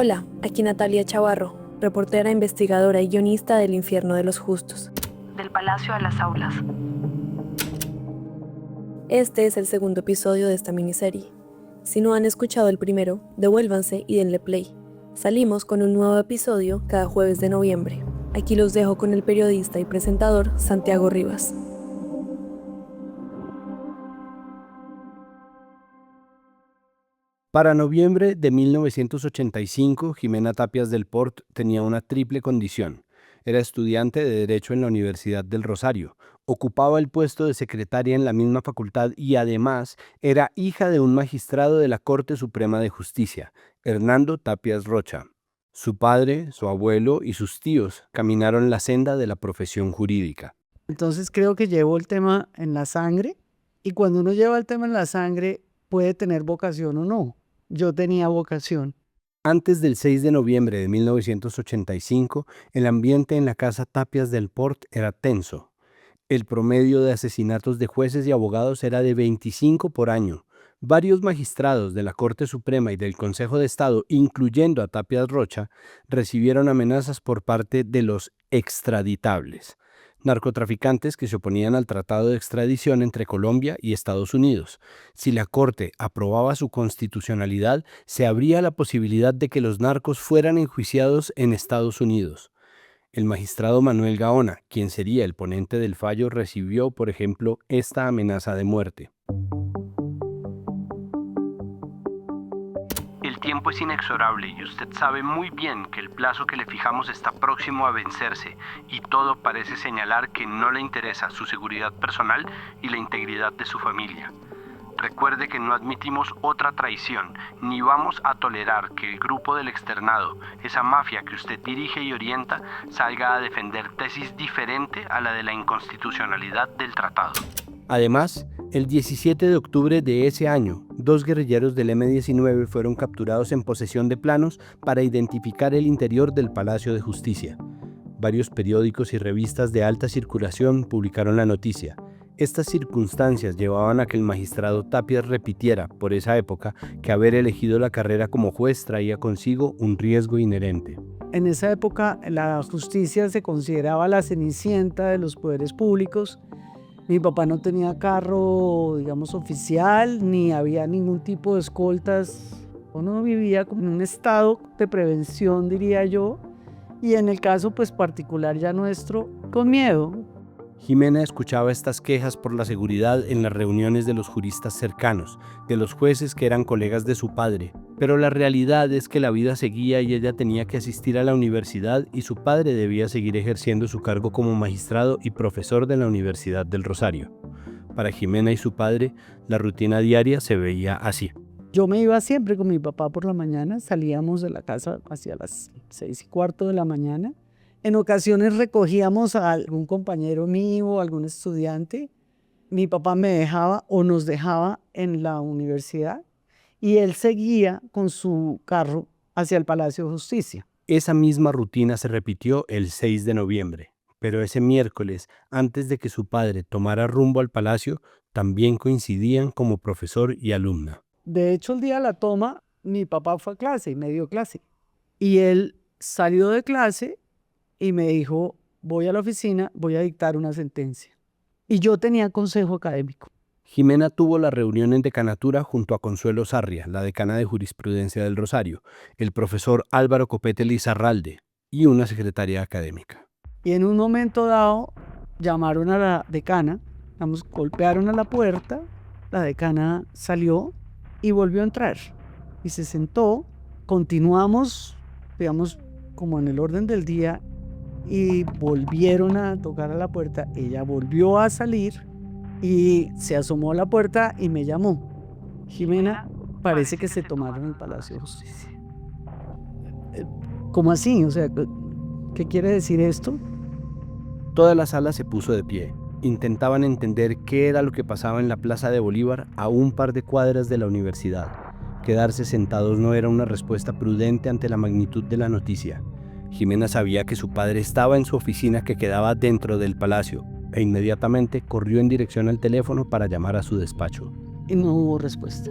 Hola, aquí Natalia Chavarro, reportera, investigadora y guionista del Infierno de los Justos. Del Palacio a las Aulas. Este es el segundo episodio de esta miniserie. Si no han escuchado el primero, devuélvanse y denle play. Salimos con un nuevo episodio cada jueves de noviembre. Aquí los dejo con el periodista y presentador Santiago Rivas. Para noviembre de 1985, Ximena Tapias del Port tenía una triple condición. Era estudiante de Derecho en la Universidad del Rosario, ocupaba el puesto de secretaria en la misma facultad y además era hija de un magistrado de la Corte Suprema de Justicia, Hernando Tapias Rocha. Su padre, su abuelo y sus tíos caminaron la senda de la profesión jurídica. Entonces creo que llevo el tema en la sangre y cuando uno lleva el tema en la sangre puede tener vocación o no. Yo tenía vocación. Antes del 6 de noviembre de 1985, el ambiente en la casa Tapias del Port era tenso. El promedio de asesinatos de jueces y abogados era de 25 por año. Varios magistrados de la Corte Suprema y del Consejo de Estado, incluyendo a Tapias Rocha, recibieron amenazas por parte de los extraditables, narcotraficantes que se oponían al tratado de extradición entre Colombia y Estados Unidos. Si la Corte aprobaba su constitucionalidad, se abría la posibilidad de que los narcos fueran enjuiciados en Estados Unidos. El magistrado Manuel Gaona, quien sería el ponente del fallo, recibió, por ejemplo, esta amenaza de muerte. El tiempo es inexorable y usted sabe muy bien que el plazo que le fijamos está próximo a vencerse y todo parece señalar que no le interesa su seguridad personal y la integridad de su familia. Recuerde que no admitimos otra traición, ni vamos a tolerar que el grupo del externado, esa mafia que usted dirige y orienta, salga a defender tesis diferente a la de la inconstitucionalidad del tratado. Además, el 17 de octubre de ese año, 2 guerrilleros del M-19 fueron capturados en posesión de planos para identificar el interior del Palacio de Justicia. Varios periódicos y revistas de alta circulación publicaron la noticia. Estas circunstancias llevaban a que el magistrado Tapias repitiera, por esa época, que haber elegido la carrera como juez traía consigo un riesgo inherente. En esa época la justicia se consideraba la cenicienta de los poderes públicos. Mi papá no tenía carro, digamos, oficial, ni había ningún tipo de escoltas. Uno vivía como en un estado de prevención, diría yo, y en el caso pues particular ya nuestro, con miedo. Ximena escuchaba estas quejas por la seguridad en las reuniones de los juristas cercanos, de los jueces que eran colegas de su padre, pero la realidad es que la vida seguía y ella tenía que asistir a la universidad y su padre debía seguir ejerciendo su cargo como magistrado y profesor de la Universidad del Rosario. Para Ximena y su padre, la rutina diaria se veía así. Yo me iba siempre con mi papá por la mañana, salíamos de la casa hacia las 6:15 de la mañana. En ocasiones recogíamos a algún compañero mío, algún estudiante. Mi papá me dejaba o nos dejaba en la universidad y él seguía con su carro hacia el Palacio de Justicia. Esa misma rutina se repitió el 6 de noviembre, pero ese miércoles, antes de que su padre tomara rumbo al palacio, también coincidían como profesor y alumna. De hecho, el día de la toma, mi papá fue a clase y me dio clase. Y él salió de clase y me dijo, voy a la oficina, voy a dictar una sentencia. Y yo tenía consejo académico. Ximena tuvo la reunión en decanatura junto a Consuelo Sarria, la decana de Jurisprudencia del Rosario, el profesor Álvaro Copete Lizarralde y una secretaria académica. Y en un momento dado llamaron a la decana, golpearon a la puerta, la decana salió y volvió a entrar. Y se sentó, continuamos, digamos, como en el orden del día, y volvieron a tocar a la puerta. Ella volvió a salir y se asomó a la puerta y me llamó. Ximena, parece que se tomaron el Palacio de Justicia. ¿Cómo así? O sea, ¿qué quiere decir esto? Toda la sala se puso de pie. Intentaban entender qué era lo que pasaba en la Plaza de Bolívar a un par de cuadras de la universidad. Quedarse sentados no era una respuesta prudente ante la magnitud de la noticia. Ximena sabía que su padre estaba en su oficina que quedaba dentro del palacio e inmediatamente corrió en dirección al teléfono para llamar a su despacho. Y no hubo respuesta.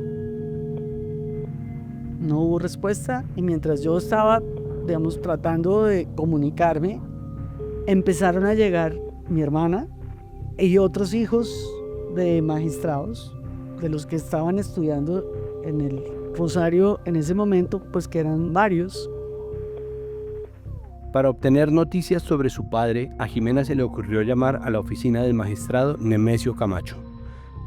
No hubo respuesta y mientras yo estaba, digamos, tratando de comunicarme, empezaron a llegar mi hermana y otros hijos de magistrados, de los que estaban estudiando en el Rosario en ese momento, pues que eran varios. Para obtener noticias sobre su padre, a Jimena se le ocurrió llamar a la oficina del magistrado Nemesio Camacho.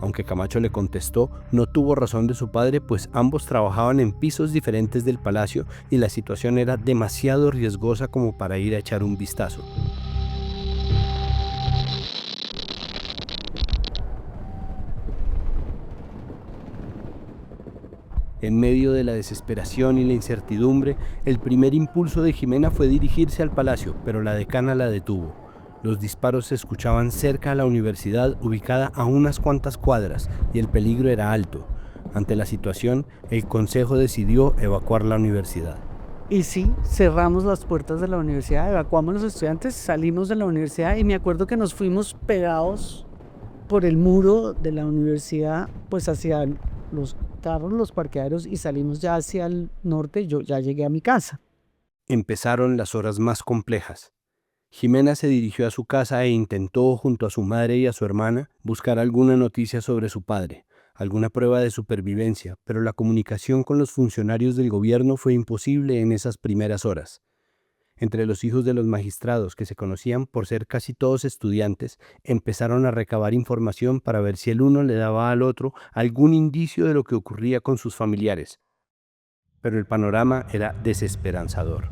Aunque Camacho le contestó, no tuvo razón de su padre, pues ambos trabajaban en pisos diferentes del palacio y la situación era demasiado riesgosa como para ir a echar un vistazo. En medio de la desesperación y la incertidumbre, el primer impulso de Jimena fue dirigirse al palacio, pero la decana la detuvo. Los disparos se escuchaban cerca a la universidad, ubicada a unas cuantas cuadras, y el peligro era alto. Ante la situación, el consejo decidió evacuar la universidad. Y sí, cerramos las puertas de la universidad, evacuamos a los estudiantes, salimos de la universidad y me acuerdo que nos fuimos pegados por el muro de la universidad, pues hacia los carros, los parqueaderos, y salimos ya hacia el norte. Yo ya llegué a mi casa. Empezaron las horas más complejas. Jimena se dirigió a su casa e intentó, junto a su madre y a su hermana, buscar alguna noticia sobre su padre, alguna prueba de supervivencia, pero la comunicación con los funcionarios del gobierno fue imposible en esas primeras horas. Entre los hijos de los magistrados, que se conocían por ser casi todos estudiantes, empezaron a recabar información para ver si el uno le daba al otro algún indicio de lo que ocurría con sus familiares. Pero el panorama era desesperanzador.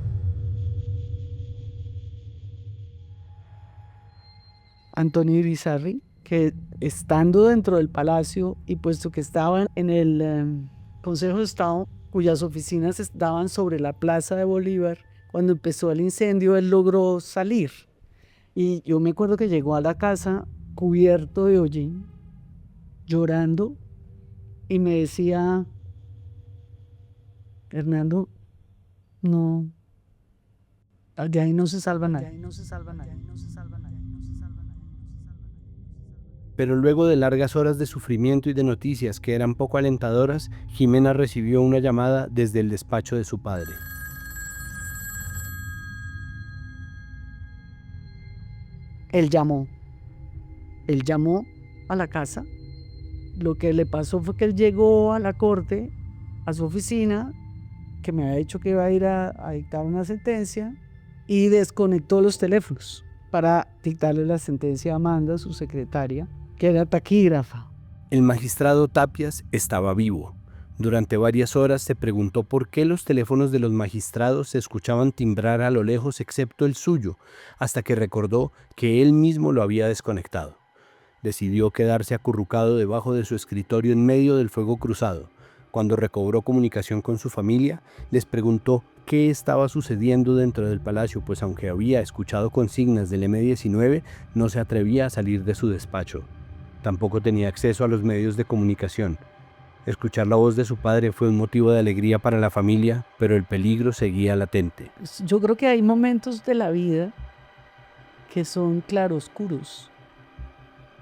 Antonio Irizarry, que estando dentro del palacio y puesto que estaba en el Consejo de Estado, cuyas oficinas estaban sobre la Plaza de Bolívar, cuando empezó el incendio, él logró salir. Y yo me acuerdo que llegó a la casa cubierto de hollín, llorando, y me decía: Hernando, no, de ahí no se salva nadie. Pero luego de largas horas de sufrimiento y de noticias que eran poco alentadoras, Jimena recibió una llamada desde el despacho de su padre. Él llamó a la casa. Lo que le pasó fue que él llegó a la corte, a su oficina, que me había dicho que iba a ir a dictar una sentencia, y desconectó los teléfonos para dictarle la sentencia a Amanda, su secretaria, que era taquígrafa. El magistrado Tapias estaba vivo. Durante varias horas se preguntó por qué los teléfonos de los magistrados se escuchaban timbrar a lo lejos excepto el suyo, hasta que recordó que él mismo lo había desconectado. Decidió quedarse acurrucado debajo de su escritorio en medio del fuego cruzado. Cuando recobró comunicación con su familia, les preguntó qué estaba sucediendo dentro del palacio, pues aunque había escuchado consignas del M-19, no se atrevía a salir de su despacho. Tampoco tenía acceso a los medios de comunicación. Escuchar la voz de su padre fue un motivo de alegría para la familia, pero el peligro seguía latente. Yo creo que hay momentos de la vida que son claroscuros.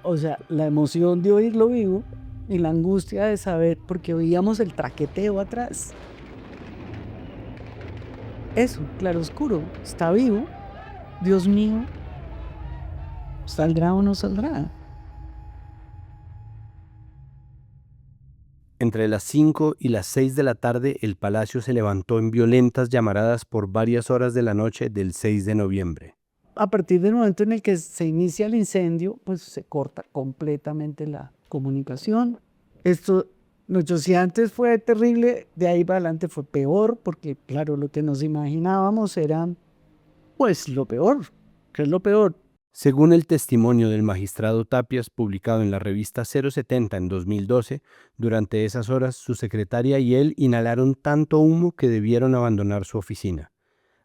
O sea, la emoción de oírlo vivo y la angustia de saber, porque oíamos el traqueteo atrás. Eso, claroscuro, está vivo. Dios mío, ¿saldrá o no saldrá? Entre las 5 y las 6 de la tarde, el palacio se levantó en violentas llamaradas por varias horas de la noche del 6 de noviembre. A partir del momento en el que se inicia el incendio, pues se corta completamente la comunicación. Esto, noche antes fue terrible, de ahí para adelante fue peor, porque claro, lo que nos imaginábamos era, pues lo peor. ¿Qué es lo peor? Según el testimonio del magistrado Tapias, publicado en la revista 070 en 2012, durante esas horas su secretaria y él inhalaron tanto humo que debieron abandonar su oficina.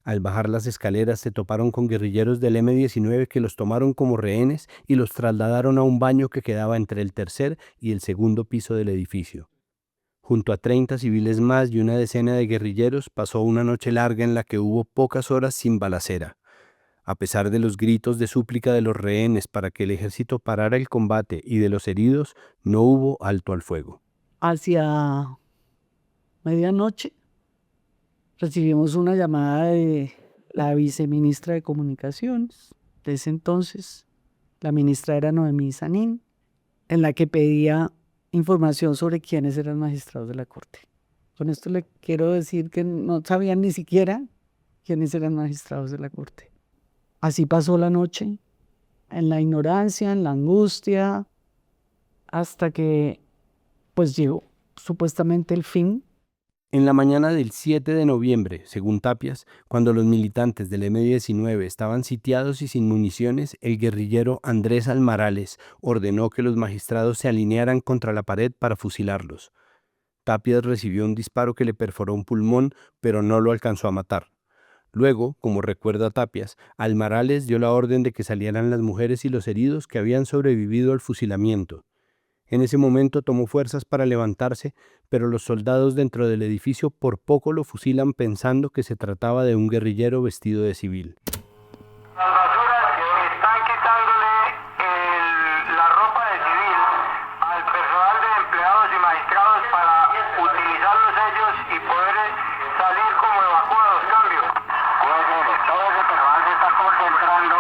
Al bajar las escaleras se toparon con guerrilleros del M-19 que los tomaron como rehenes y los trasladaron a un baño que quedaba entre el tercer y el segundo piso del edificio. Junto a 30 civiles más y una decena de guerrilleros pasó una noche larga en la que hubo pocas horas sin balacera. A pesar de los gritos de súplica de los rehenes para que el ejército parara el combate y de los heridos, no hubo alto al fuego. Hacia medianoche recibimos una llamada de la viceministra de Comunicaciones de ese entonces, la ministra era Noemí Sanín, en la que pedía información sobre quiénes eran magistrados de la Corte. Con esto le quiero decir que no sabían ni siquiera quiénes eran magistrados de la Corte. Así pasó la noche, en la ignorancia, en la angustia, hasta que pues llegó supuestamente el fin. En la mañana del 7 de noviembre, según Tapias, cuando los militantes del M-19 estaban sitiados y sin municiones, el guerrillero Andrés Almarales ordenó que los magistrados se alinearan contra la pared para fusilarlos. Tapias recibió un disparo que le perforó un pulmón, pero no lo alcanzó a matar. Luego, como recuerda Tapias, Almarales dio la orden de que salieran las mujeres y los heridos que habían sobrevivido al fusilamiento. En ese momento tomó fuerzas para levantarse, pero los soldados dentro del edificio por poco lo fusilan pensando que se trataba de un guerrillero vestido de civil. Las basuras están quitándole la ropa de civil al personal de empleados y magistrados para utilizarlos ellos y poder salir como evacuados. Cambio. Pues todo ese personal se está concentrando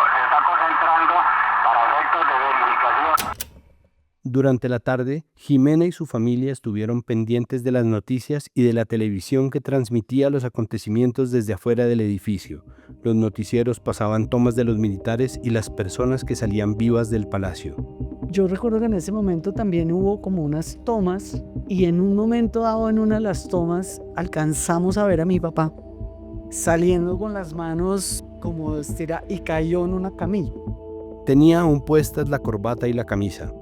para efectos de verificación. Durante la tarde, Jimena y su familia estuvieron pendientes de las noticias y de la televisión que transmitía los acontecimientos desde afuera del edificio. Los noticieros pasaban tomas de los militares y las personas que salían vivas del palacio. Yo recuerdo que en ese momento también hubo como unas tomas y en un momento dado en una de las tomas alcanzamos a ver a mi papá saliendo con las manos como estira y cayó en una camilla. Tenía aún puestas la corbata y la camisa.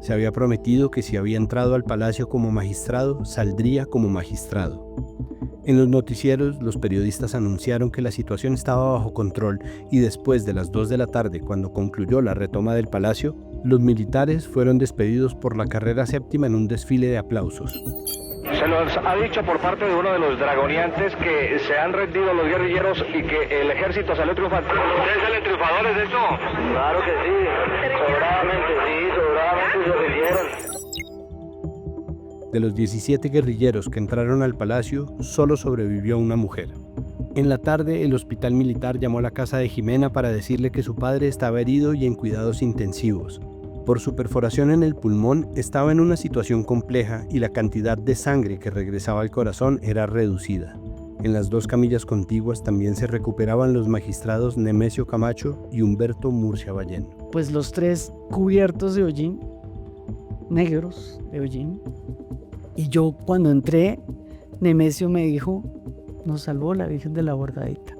Se había prometido que si había entrado al palacio como magistrado, saldría como magistrado. En los noticieros, los periodistas anunciaron que la situación estaba bajo control y después de las 2 de la tarde, cuando concluyó la retoma del palacio, los militares fueron despedidos por la carrera séptima en un desfile de aplausos. Se nos ha dicho por parte de uno de los dragoniantes que se han rendido los guerrilleros y que el ejército salió triunfante. ¿Ustedes salen triunfadores de esto? Claro que sí, sobradamente se rindieron. De los 17 guerrilleros que entraron al palacio, solo sobrevivió una mujer. En la tarde, el hospital militar llamó a la casa de Jimena para decirle que su padre estaba herido y en cuidados intensivos. Por su perforación en el pulmón, estaba en una situación compleja y la cantidad de sangre que regresaba al corazón era reducida. En las 2 camillas contiguas también se recuperaban los magistrados Nemesio Camacho y Humberto Murcia Ballén. Pues los 3 cubiertos de hollín, negros de hollín. Y yo cuando entré, Nemesio me dijo, nos salvó la Virgen de la Bordadita.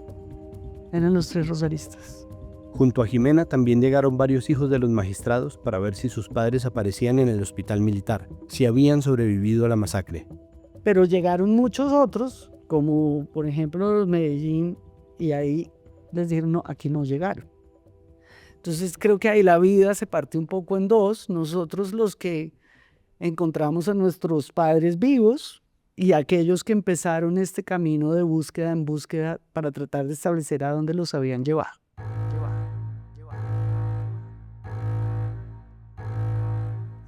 Eran los 3 rosaristas. Junto a Jimena también llegaron varios hijos de los magistrados para ver si sus padres aparecían en el hospital militar, si habían sobrevivido a la masacre. Pero llegaron muchos otros, como por ejemplo los Medellín, y ahí les dijeron, no, aquí no llegaron. Entonces creo que ahí la vida se parte un poco en 2, nosotros los que encontramos a nuestros padres vivos y aquellos que empezaron este camino de búsqueda en búsqueda para tratar de establecer a dónde los habían llevado.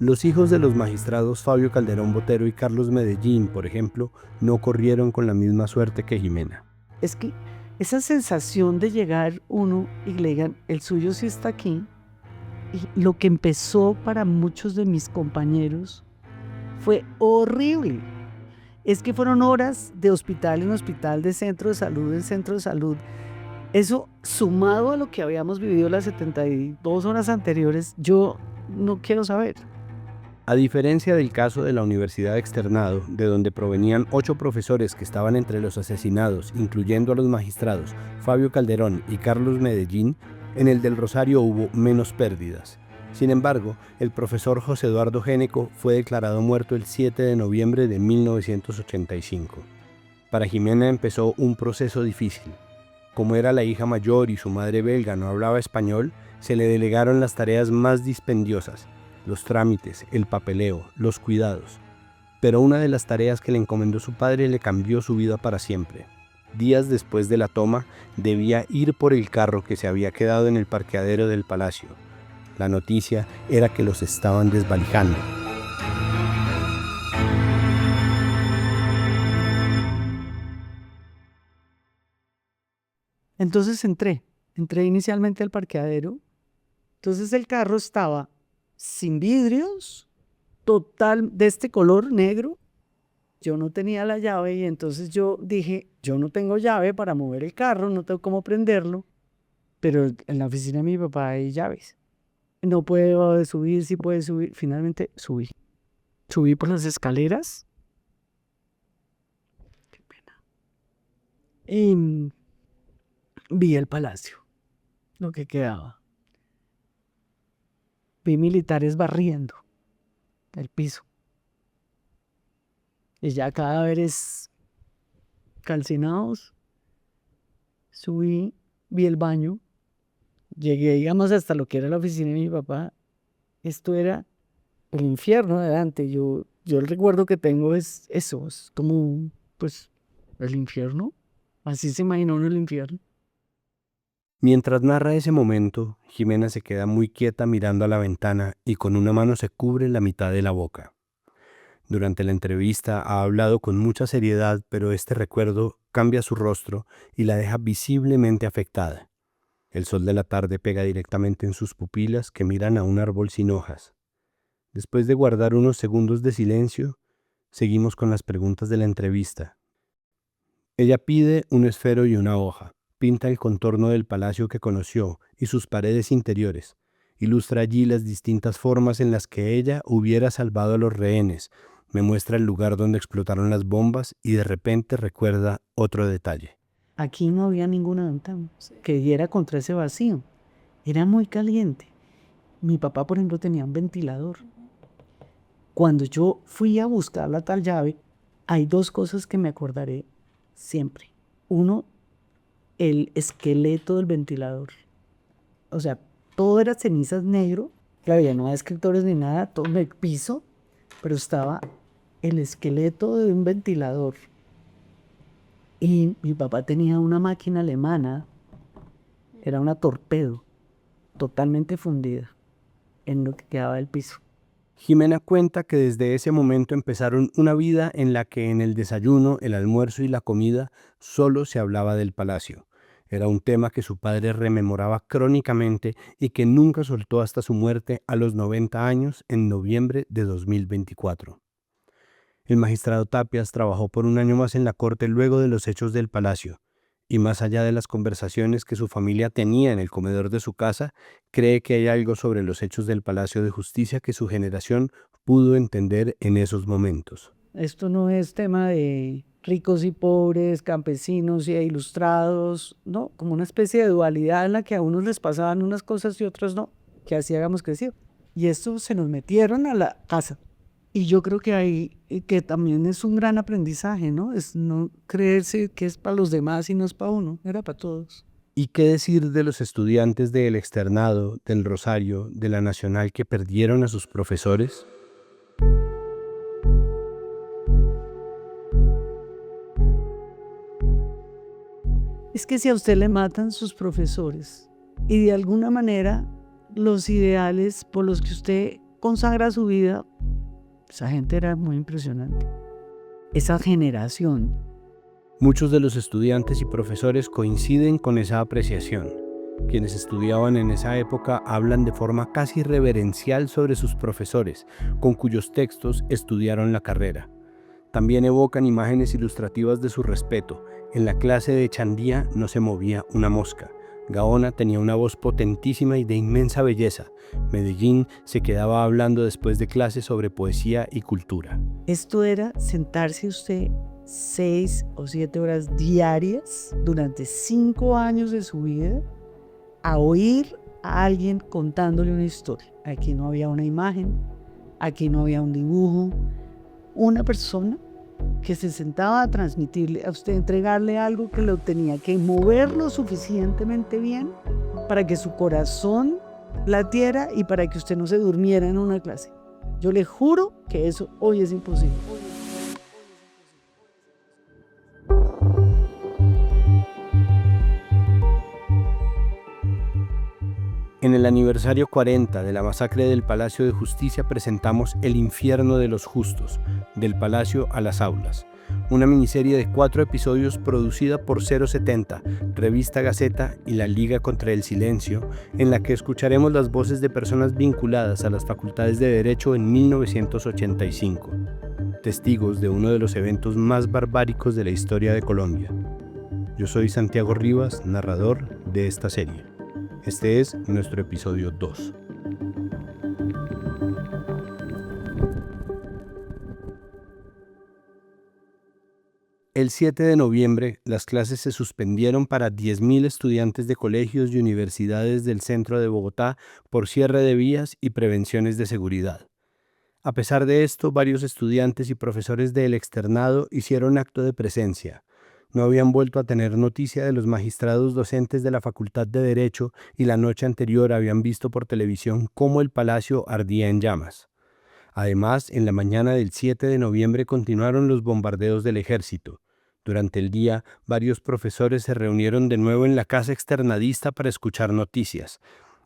Los hijos de los magistrados Fabio Calderón Botero y Carlos Medellín, por ejemplo, no corrieron con la misma suerte que Jimena. Es que esa sensación de llegar uno y le digan, el suyo sí está aquí, y lo que empezó para muchos de mis compañeros fue horrible. Es que fueron horas de hospital en hospital, de centro de salud en centro de salud. Eso sumado a lo que habíamos vivido las 72 horas anteriores, yo no quiero saber. A diferencia del caso de la Universidad Externado, de donde provenían 8 profesores que estaban entre los asesinados, incluyendo a los magistrados Fabio Calderón y Carlos Medellín, en el del Rosario hubo menos pérdidas. Sin embargo, el profesor José Eduardo Géneco fue declarado muerto el 7 de noviembre de 1985. Para Jimena empezó un proceso difícil. Como era la hija mayor y su madre belga no hablaba español, se le delegaron las tareas más dispendiosas, los trámites, el papeleo, los cuidados. Pero una de las tareas que le encomendó su padre le cambió su vida para siempre. Días después de la toma, debía ir por el carro que se había quedado en el parqueadero del palacio. La noticia era que los estaban desvalijando. Entonces entré inicialmente al parqueadero. Entonces el carro estaba sin vidrios, total de este color negro. Yo no tenía la llave y entonces yo dije, yo no tengo llave para mover el carro, no tengo cómo prenderlo, pero en la oficina de mi papá hay llaves. No puedo subir, sí puede subir. Finalmente subí. Subí por las escaleras. Qué pena. Y vi el palacio, lo que quedaba. Vi militares barriendo el piso. Y ya cadáveres calcinados. Subí, vi el baño. Llegué, digamos, hasta lo que era la oficina de mi papá. Esto era el infierno de Dante. Yo el recuerdo que tengo es eso, es como, pues, el infierno. Así se imaginó uno el infierno. Mientras narra ese momento, Jimena se queda muy quieta mirando a la ventana y con una mano se cubre la mitad de la boca. Durante la entrevista ha hablado con mucha seriedad, pero este recuerdo cambia su rostro y la deja visiblemente afectada. El sol de la tarde pega directamente en sus pupilas que miran a un árbol sin hojas. Después de guardar unos segundos de silencio, seguimos con las preguntas de la entrevista. Ella pide un esfero y una hoja. Pinta el contorno del palacio que conoció y sus paredes interiores. Ilustra allí las distintas formas en las que ella hubiera salvado a los rehenes. Me muestra el lugar donde explotaron las bombas y de repente recuerda otro detalle. Aquí no había ninguna ventana que diera contra ese vacío. Era muy caliente. Mi papá, por ejemplo, tenía un ventilador. Cuando yo fui a buscar la tal llave, hay dos cosas que me acordaré siempre. Uno, el esqueleto del ventilador. O sea, todo era cenizas negro. Claro, ya no había escritores ni nada, todo en el piso, pero estaba el esqueleto de un ventilador. Y mi papá tenía una máquina alemana, era una torpedo, totalmente fundida en lo que quedaba del piso. Jimena cuenta que desde ese momento empezaron una vida en la que en el desayuno, el almuerzo y la comida solo se hablaba del palacio. Era un tema que su padre rememoraba crónicamente y que nunca soltó hasta su muerte a los 90 años en noviembre de 2024. El magistrado Tapias trabajó por un año más en la corte luego de los hechos del palacio, y más allá de las conversaciones que su familia tenía en el comedor de su casa, cree que hay algo sobre los hechos del Palacio de Justicia que su generación pudo entender en esos momentos. Esto no es tema de ricos y pobres, campesinos y ilustrados, no, como una especie de dualidad en la que a unos les pasaban unas cosas y otros no, que así habíamos crecido. Y esto se nos metieron a la casa. Y yo creo que que también es un gran aprendizaje, ¿no? Es no creerse que es para los demás y no es para uno, era para todos. ¿Y qué decir de los estudiantes del Externado, del Rosario, de la Nacional que perdieron a sus profesores? Es que si a usted le matan sus profesores y de alguna manera los ideales por los que usted consagra su vida, esa gente era muy impresionante. Esa generación. Muchos de los estudiantes y profesores coinciden con esa apreciación. Quienes estudiaban en esa época hablan de forma casi reverencial sobre sus profesores, con cuyos textos estudiaron la carrera. También evocan imágenes ilustrativas de su respeto. En la clase de Chandía no se movía una mosca. Gaona tenía una voz potentísima y de inmensa belleza. Medellín se quedaba hablando después de clase sobre poesía y cultura. Esto era sentarse usted 6 o 7 horas diarias durante 5 años de su vida a oír a alguien contándole una historia. Aquí no había una imagen, aquí no había un dibujo, una persona que se sentaba a transmitirle a usted, entregarle algo que lo tenía que mover lo suficientemente bien para que su corazón latiera y para que usted no se durmiera en una clase. Yo le juro que eso hoy es imposible. En el aniversario 40 de la masacre del Palacio de Justicia presentamos El infierno de los justos, del palacio a las aulas. una miniserie de 4 episodios producida por 070, Revista Gaceta y la Liga contra el Silencio, en la que escucharemos las voces de personas vinculadas a las facultades de Derecho en 1985, testigos de uno de los eventos más barbáricos de la historia de Colombia. Yo soy Santiago Rivas, narrador de esta serie. Este es nuestro episodio 2. El 7 de noviembre, las clases se suspendieron para 10.000 estudiantes de colegios y universidades del centro de Bogotá por cierre de vías y prevenciones de seguridad. A pesar de esto, varios estudiantes y profesores del externado hicieron acto de presencia. No habían vuelto a tener noticia de los magistrados docentes de la Facultad de Derecho y la noche anterior habían visto por televisión cómo el palacio ardía en llamas. Además, en la mañana del 7 de noviembre continuaron los bombardeos del ejército. Durante el día, varios profesores se reunieron de nuevo en la casa externadista para escuchar noticias.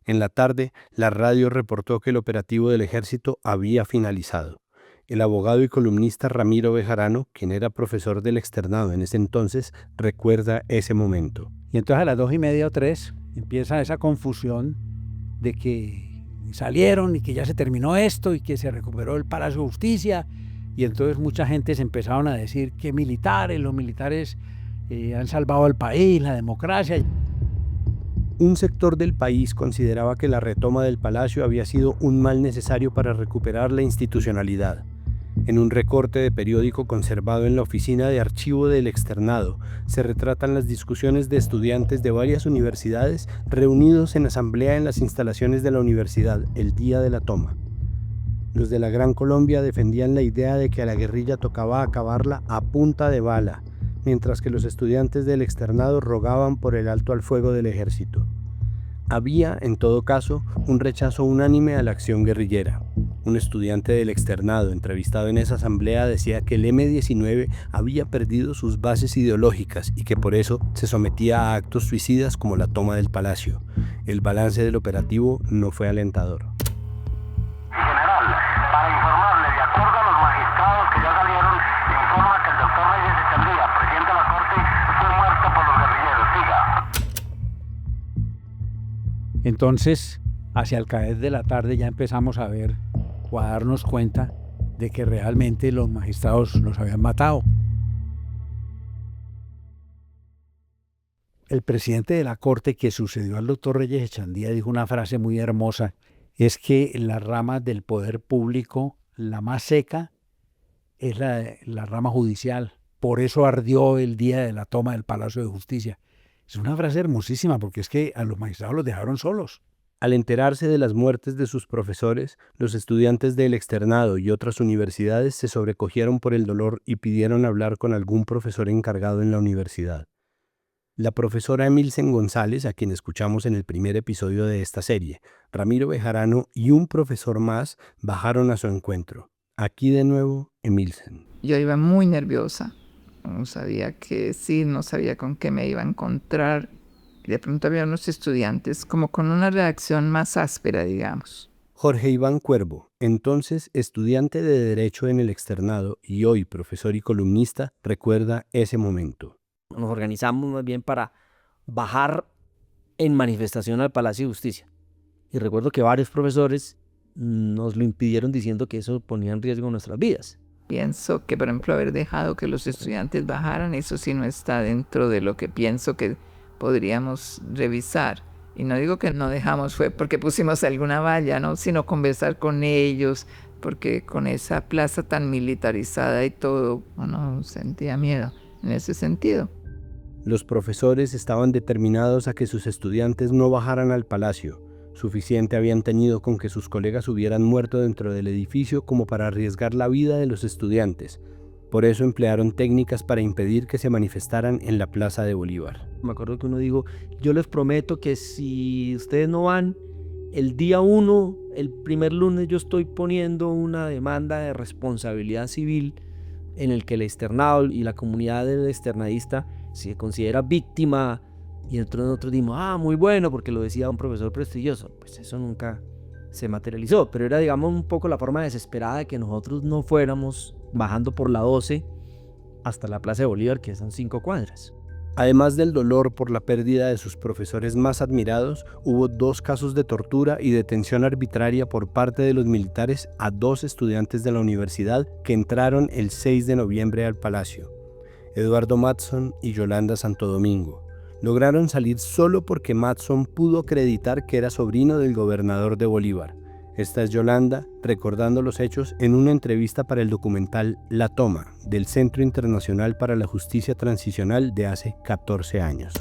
En la tarde, la radio reportó que el operativo del ejército había finalizado. El abogado y columnista Ramiro Bejarano, quien era profesor del externado en ese entonces, recuerda ese momento. Y entonces a las 2:30 o 3 empieza esa confusión de que salieron y que ya se terminó esto y que se recuperó el Palacio de Justicia, y entonces mucha gente se empezaron a decir que los militares han salvado al país, la democracia. Un sector del país consideraba que la retoma del palacio había sido un mal necesario para recuperar la institucionalidad. En un recorte de periódico conservado en la oficina de archivo del externado, se retratan las discusiones de estudiantes de varias universidades reunidos en asamblea en las instalaciones de la universidad el día de la toma. Los de la Gran Colombia defendían la idea de que a la guerrilla tocaba acabarla a punta de bala, mientras que los estudiantes del externado rogaban por el alto al fuego del ejército. Había, en todo caso, un rechazo unánime a la acción guerrillera. Un estudiante del externado entrevistado en esa asamblea decía que el M-19 había perdido sus bases ideológicas y que por eso se sometía a actos suicidas como la toma del palacio. El balance del operativo no fue alentador. General, para informarle, de acuerdo a los magistrados que ya salieron, informa que el doctor Reyes Echeandía, presidente de la Corte, fue muerto por los guerrilleros. Siga. Entonces, hacia el caer de la tarde ya empezamos a ver o a darnos cuenta de que realmente los magistrados los habían matado. El presidente de la Corte que sucedió al doctor Reyes Echeandía dijo una frase muy hermosa, es que la rama del poder público, la más seca, es la rama judicial. Por eso ardió el día de la toma del Palacio de Justicia. Es una frase hermosísima porque es que a los magistrados los dejaron solos. Al enterarse de las muertes de sus profesores, los estudiantes del externado y otras universidades se sobrecogieron por el dolor y pidieron hablar con algún profesor encargado en la universidad. La profesora Emilsen González, a quien escuchamos en el primer episodio de esta serie, Ramiro Bejarano y un profesor más bajaron a su encuentro. Aquí de nuevo, Emilsen. Yo iba muy nerviosa, no sabía qué decir, no sabía con qué me iba a encontrar. Y de pronto había unos estudiantes como con una reacción más áspera, digamos. Jorge Iván Cuervo, entonces estudiante de Derecho en el externado y hoy profesor y columnista, recuerda ese momento. Nos organizamos más bien para bajar en manifestación al Palacio de Justicia. Y recuerdo que varios profesores nos lo impidieron diciendo que eso ponía en riesgo nuestras vidas. Pienso que, por ejemplo, haber dejado que los estudiantes bajaran, eso sí no está dentro de lo que pienso que podríamos revisar. Y no digo que no dejamos, fue porque pusimos alguna valla, ¿no? Sino conversar con ellos, porque con esa plaza tan militarizada y todo, uno sentía miedo en ese sentido. Los profesores estaban determinados a que sus estudiantes no bajaran al palacio. Suficiente habían tenido con que sus colegas hubieran muerto dentro del edificio como para arriesgar la vida de los estudiantes. Por eso emplearon técnicas para impedir que se manifestaran en la Plaza de Bolívar. Me acuerdo que uno dijo, yo les prometo que si ustedes no van, el día 1, el primer lunes, yo estoy poniendo una demanda de responsabilidad civil en el que el externado y la comunidad del externadista se considera víctima. Y entonces nosotros dijimos, muy bueno, porque lo decía un profesor prestigioso. Pues eso nunca se materializó, pero era, digamos, un poco la forma desesperada de que nosotros no fuéramos bajando por la 12 hasta la Plaza de Bolívar, que son 5 cuadras. Además del dolor por la pérdida de sus profesores más admirados, hubo 2 casos de tortura y detención arbitraria por parte de los militares a 2 estudiantes de la universidad que entraron el 6 de noviembre al Palacio, Eduardo Matson y Yolanda Santo Domingo. Lograron salir solo porque Matson pudo acreditar que era sobrino del gobernador de Bolívar. Esta es Yolanda recordando los hechos en una entrevista para el documental La Toma, del Centro Internacional para la Justicia Transicional de hace 14 años.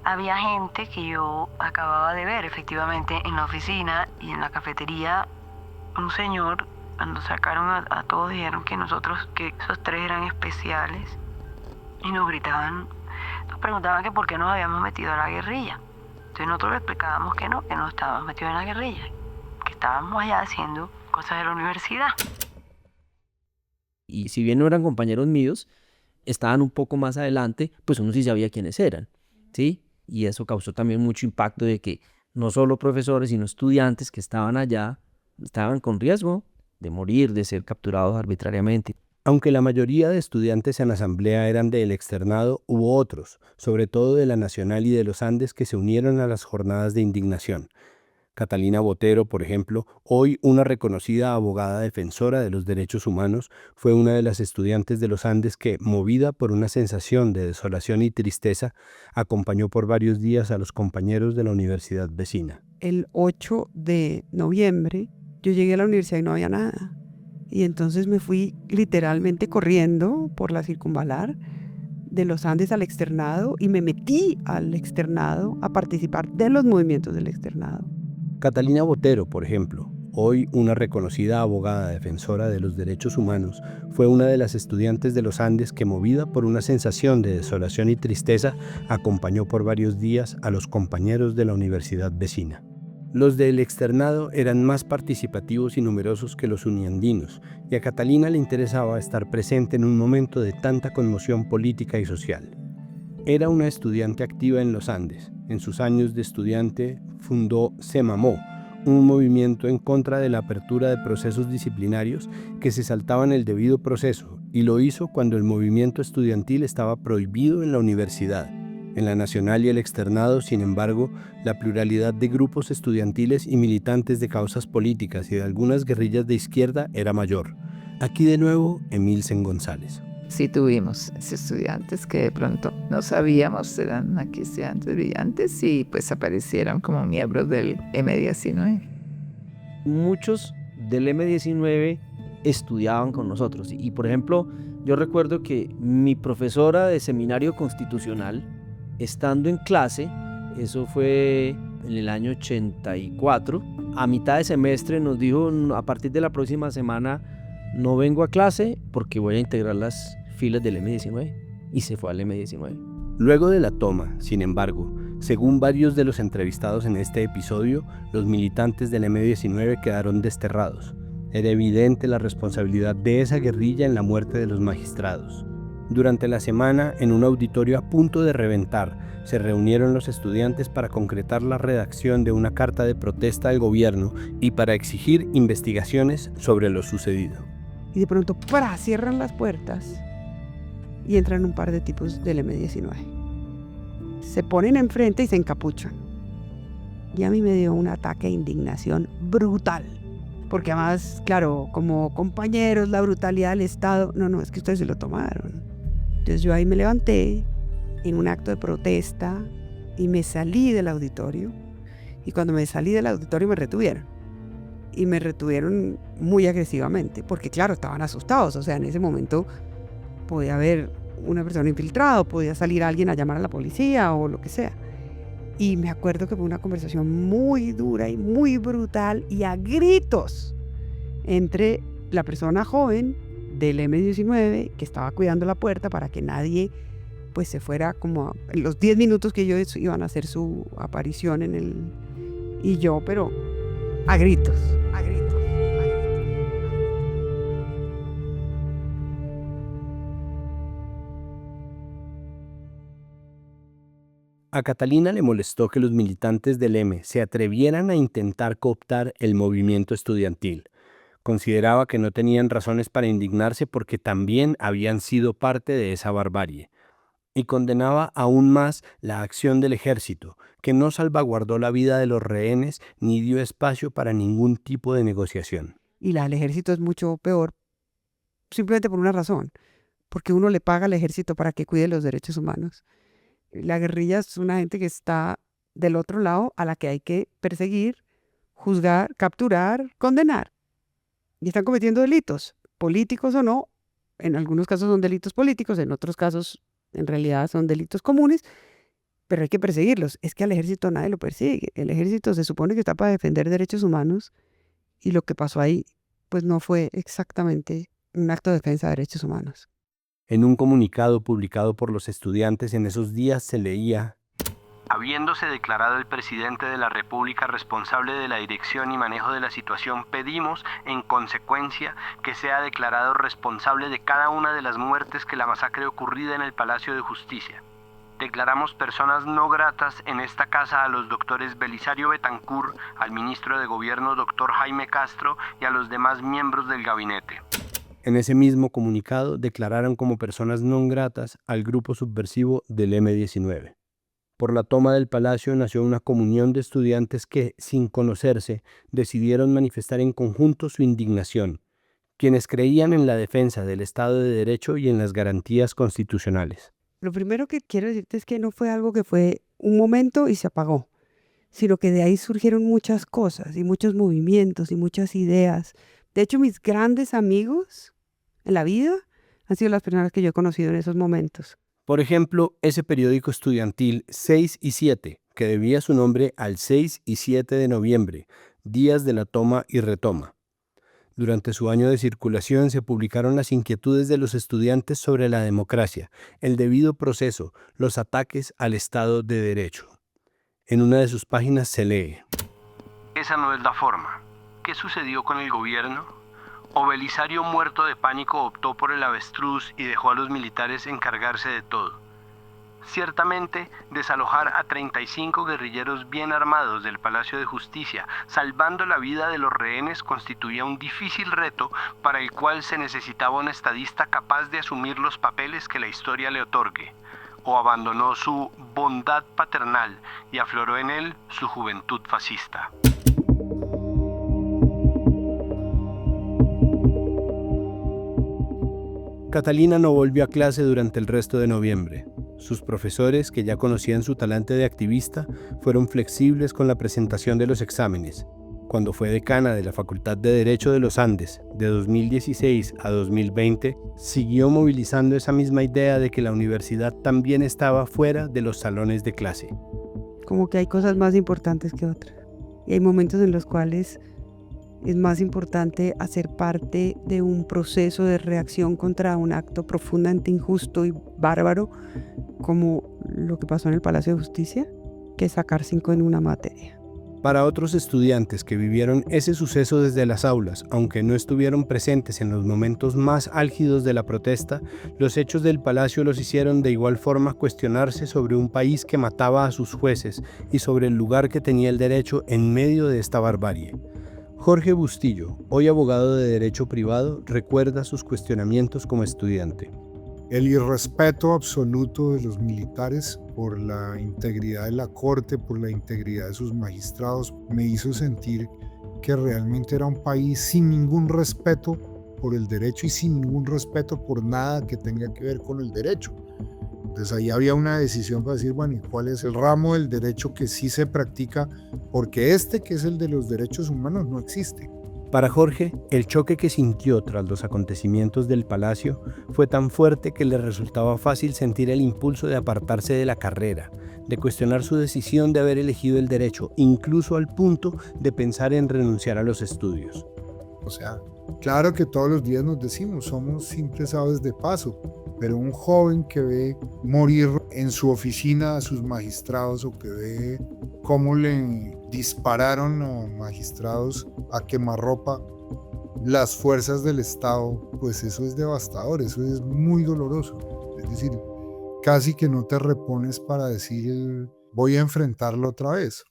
Había gente que yo acababa de ver efectivamente en la oficina y en la cafetería. Un señor, cuando sacaron a todos, dijeron que esos 3 eran especiales y nos gritaban, nos preguntaban que por qué nos habíamos metido a la guerrilla. Entonces nosotros le explicábamos que no estábamos metidos en la guerrilla, que estábamos allá haciendo cosas de la universidad. Y si bien no eran compañeros míos, estaban un poco más adelante, pues uno sí sabía quiénes eran, ¿sí? Y eso causó también mucho impacto de que no solo profesores, sino estudiantes que estaban allá, estaban con riesgo de morir, de ser capturados arbitrariamente. Aunque la mayoría de estudiantes en la asamblea eran del externado, hubo otros, sobre todo de la Nacional y de los Andes, que se unieron a las jornadas de indignación. Catalina Botero, por ejemplo, hoy una reconocida abogada defensora de los derechos humanos, fue una de las estudiantes de los Andes que, movida por una sensación de desolación y tristeza, acompañó por varios días a los compañeros de la universidad vecina. El 8 de noviembre yo llegué a la universidad y no había nada. Y entonces me fui literalmente corriendo por la circunvalar de los Andes al externado y me metí al externado a participar de los movimientos del externado. Catalina Botero, por ejemplo, hoy una reconocida abogada defensora de los derechos humanos, fue una de las estudiantes de los Andes que, movida por una sensación de desolación y tristeza, acompañó por varios días a los compañeros de la universidad vecina. Los del externado eran más participativos y numerosos que los uniandinos, y a Catalina le interesaba estar presente en un momento de tanta conmoción política y social. Era una estudiante activa en los Andes. En sus años de estudiante fundó SEMAMO, un movimiento en contra de la apertura de procesos disciplinarios que se saltaban el debido proceso, y lo hizo cuando el movimiento estudiantil estaba prohibido en la universidad. En la Nacional y el externado, sin embargo, la pluralidad de grupos estudiantiles y militantes de causas políticas y de algunas guerrillas de izquierda era mayor. Aquí de nuevo, Emilsen González. Sí tuvimos estudiantes que de pronto no sabíamos, eran aquí estudiantes brillantes y pues aparecieron como miembros del M19. Muchos del M19 estudiaban con nosotros y por ejemplo, yo recuerdo que mi profesora de seminario constitucional, estando en clase, eso fue en el año 84, a mitad de semestre nos dijo: a partir de la próxima semana no vengo a clase porque voy a integrar las filas del M19, y se fue al M19. Luego de la toma, sin embargo, según varios de los entrevistados en este episodio, los militantes del M19 quedaron desterrados. Era evidente la responsabilidad de esa guerrilla en la muerte de los magistrados. Durante la semana, en un auditorio a punto de reventar, se reunieron los estudiantes para concretar la redacción de una carta de protesta al gobierno y para exigir investigaciones sobre lo sucedido. Y de pronto, ¡pra!, cierran las puertas y entran un par de tipos del M19. Se ponen enfrente y se encapuchan. Y a mí me dio un ataque de indignación brutal. Porque además, claro, como compañeros, la brutalidad del Estado, no, es que ustedes se lo tomaron. Entonces yo ahí me levanté en un acto de protesta y me salí del auditorio. Y cuando me salí del auditorio me retuvieron. Y me retuvieron muy agresivamente, porque claro, estaban asustados. O sea, en ese momento podía haber una persona infiltrada, podía salir alguien a llamar a la policía o lo que sea. Y me acuerdo que fue una conversación muy dura y muy brutal y a gritos entre la persona joven del M19 que estaba cuidando la puerta para que nadie pues se fuera, como en los 10 minutos que ellos iban a hacer su aparición y yo, pero a gritos. A Catalina le molestó que los militantes del M se atrevieran a intentar cooptar el movimiento estudiantil. Consideraba que no tenían razones para indignarse porque también habían sido parte de esa barbarie. Y condenaba aún más la acción del ejército, que no salvaguardó la vida de los rehenes ni dio espacio para ningún tipo de negociación. Y la del ejército es mucho peor, simplemente por una razón, porque uno le paga al ejército para que cuide los derechos humanos. La guerrilla es una gente que está del otro lado, a la que hay que perseguir, juzgar, capturar, condenar. Y están cometiendo delitos, políticos o no. En algunos casos son delitos políticos, en otros casos en realidad son delitos comunes, pero hay que perseguirlos. Es que al ejército nadie lo persigue. El ejército se supone que está para defender derechos humanos y lo que pasó ahí pues no fue exactamente un acto de defensa de derechos humanos. En un comunicado publicado por los estudiantes en esos días se leía: habiéndose declarado el presidente de la República responsable de la dirección y manejo de la situación, pedimos, en consecuencia, que sea declarado responsable de cada una de las muertes que la masacre ocurrida en el Palacio de Justicia. Declaramos personas no gratas en esta casa a los doctores Belisario Betancur, al ministro de Gobierno doctor Jaime Castro y a los demás miembros del gabinete. En ese mismo comunicado declararon como personas no gratas al grupo subversivo del M-19. Por la toma del palacio nació una comunión de estudiantes que, sin conocerse, decidieron manifestar en conjunto su indignación, quienes creían en la defensa del Estado de Derecho y en las garantías constitucionales. Lo primero que quiero decirte es que no fue algo que fue un momento y se apagó, sino que de ahí surgieron muchas cosas y muchos movimientos y muchas ideas. De hecho, mis grandes amigos en la vida han sido las personas que yo he conocido en esos momentos. Por ejemplo, ese periódico estudiantil 6 y 7, que debía su nombre al 6 y 7 de noviembre, días de la toma y retoma. Durante su año de circulación se publicaron las inquietudes de los estudiantes sobre la democracia, el debido proceso, los ataques al Estado de Derecho. En una de sus páginas se lee: esa no es la forma. ¿Qué sucedió con el gobierno? O Belisario, muerto de pánico, optó por el avestruz y dejó a los militares encargarse de todo. Ciertamente, desalojar a 35 guerrilleros bien armados del Palacio de Justicia, salvando la vida de los rehenes, constituía un difícil reto para el cual se necesitaba un estadista capaz de asumir los papeles que la historia le otorgue. O abandonó su bondad paternal y afloró en él su juventud fascista. Catalina no volvió a clase durante el resto de noviembre. Sus profesores, que ya conocían su talante de activista, fueron flexibles con la presentación de los exámenes. Cuando fue decana de la Facultad de Derecho de los Andes, de 2016 a 2020, siguió movilizando esa misma idea de que la universidad también estaba fuera de los salones de clase. Como que hay cosas más importantes que otras. Y hay momentos en los cuales es más importante hacer parte de un proceso de reacción contra un acto profundamente injusto y bárbaro, como lo que pasó en el Palacio de Justicia, que sacar 5 en una materia. Para otros estudiantes que vivieron ese suceso desde las aulas, aunque no estuvieron presentes en los momentos más álgidos de la protesta, los hechos del palacio los hicieron de igual forma cuestionarse sobre un país que mataba a sus jueces y sobre el lugar que tenía el derecho en medio de esta barbarie. Jorge Bustillo, hoy abogado de derecho privado, recuerda sus cuestionamientos como estudiante. El irrespeto absoluto de los militares por la integridad de la corte, por la integridad de sus magistrados, me hizo sentir que realmente era un país sin ningún respeto por el derecho y sin ningún respeto por nada que tenga que ver con el derecho. Entonces ahí había una decisión para decir, bueno, ¿y cuál es el ramo del derecho que sí se practica? Porque que es el de los derechos humanos, no existe. Para Jorge, el choque que sintió tras los acontecimientos del palacio fue tan fuerte que le resultaba fácil sentir el impulso de apartarse de la carrera, de cuestionar su decisión de haber elegido el derecho, incluso al punto de pensar en renunciar a los estudios. O sea, claro que todos los días nos decimos, somos simples aves de paso, pero un joven que ve morir en su oficina a sus magistrados o que ve cómo le dispararon a magistrados a quemarropa las fuerzas del Estado, pues eso es devastador, eso es muy doloroso. Es decir, casi que no te repones para decir voy a enfrentarlo otra vez.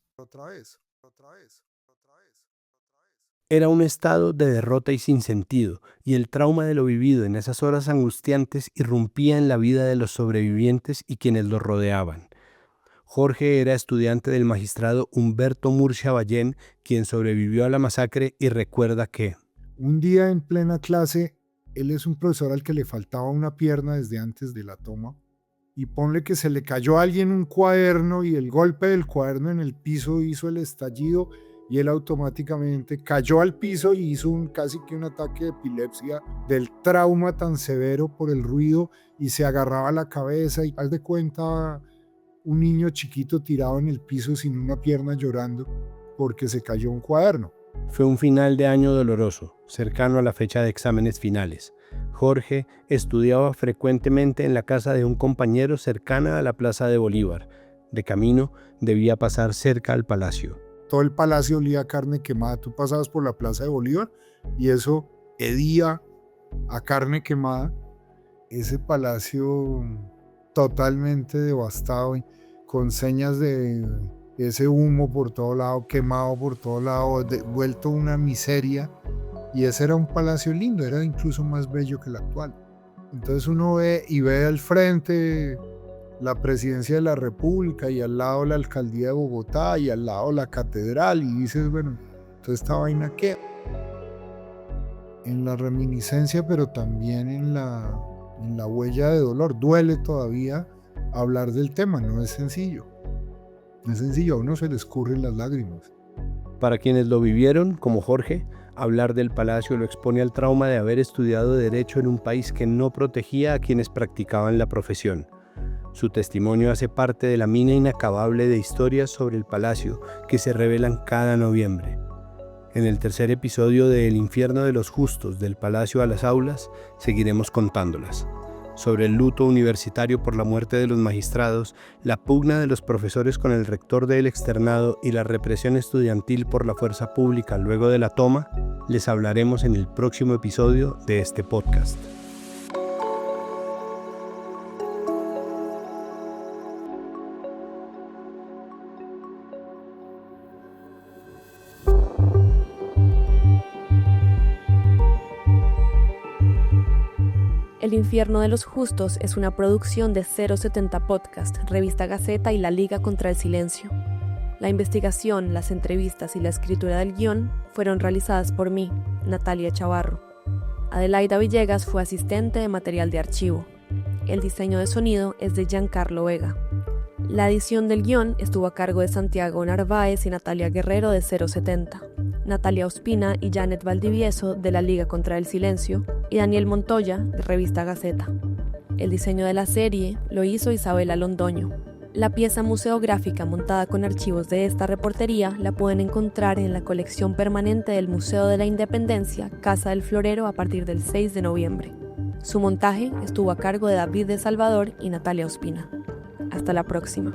Era un estado de derrota y sinsentido, y el trauma de lo vivido en esas horas angustiantes irrumpía en la vida de los sobrevivientes y quienes los rodeaban. Jorge era estudiante del magistrado Humberto Murcia Ballén, quien sobrevivió a la masacre y recuerda que un día en plena clase, él es un profesor al que le faltaba una pierna desde antes de la toma, y ponle que se le cayó a alguien un cuaderno y el golpe del cuaderno en el piso hizo el estallido y él automáticamente cayó al piso y hizo casi que un ataque de epilepsia del trauma tan severo por el ruido y se agarraba la cabeza y haz de cuenta un niño chiquito tirado en el piso sin una pierna llorando porque se cayó un cuaderno. Fue un final de año doloroso, cercano a la fecha de exámenes finales. Jorge estudiaba frecuentemente en la casa de un compañero cercana a la Plaza de Bolívar. De camino, debía pasar cerca al palacio. Todo el palacio olía a carne quemada. Tú pasabas por la Plaza de Bolívar y eso hedía a carne quemada. Ese palacio totalmente devastado, con señas de ese humo por todo lado, quemado por todo lado, vuelto una miseria. Y ese era un palacio lindo, era incluso más bello que el actual. Entonces uno ve al frente la presidencia de la República y al lado la alcaldía de Bogotá y al lado la catedral y dices, bueno, entonces esta vaina qué. En la reminiscencia, pero también en la huella de dolor. Duele todavía hablar del tema, no es sencillo. No es sencillo, a uno se le escurren las lágrimas. Para quienes lo vivieron, como Jorge, hablar del palacio lo expone al trauma de haber estudiado Derecho en un país que no protegía a quienes practicaban la profesión. Su testimonio hace parte de la mina inacabable de historias sobre el palacio que se revelan cada noviembre. En el tercer episodio de El infierno de los justos, del palacio a las aulas, seguiremos contándolas. Sobre el luto universitario por la muerte de los magistrados, la pugna de los profesores con el rector del externado y la represión estudiantil por la fuerza pública luego de la toma, les hablaremos en el próximo episodio de este podcast. El infierno de los justos es una producción de 070 Podcast, Revista Gaceta y la Liga contra el Silencio. La investigación, las entrevistas y la escritura del guión fueron realizadas por mí, Natalia Chavarro. Adelaida Villegas fue asistente de material de archivo. El diseño de sonido es de Giancarlo Vega. La edición del guión estuvo a cargo de Santiago Narváez y Natalia Guerrero de 070. Natalia Ospina y Janet Valdivieso de la Liga contra el Silencio y Daniel Montoya de Revista Gaceta. El diseño de la serie lo hizo Isabela Londoño. La pieza museográfica montada con archivos de esta reportería la pueden encontrar en la colección permanente del Museo de la Independencia, Casa del Florero, a partir del 6 de noviembre. Su montaje estuvo a cargo de David de Salvador y Natalia Ospina. Hasta la próxima.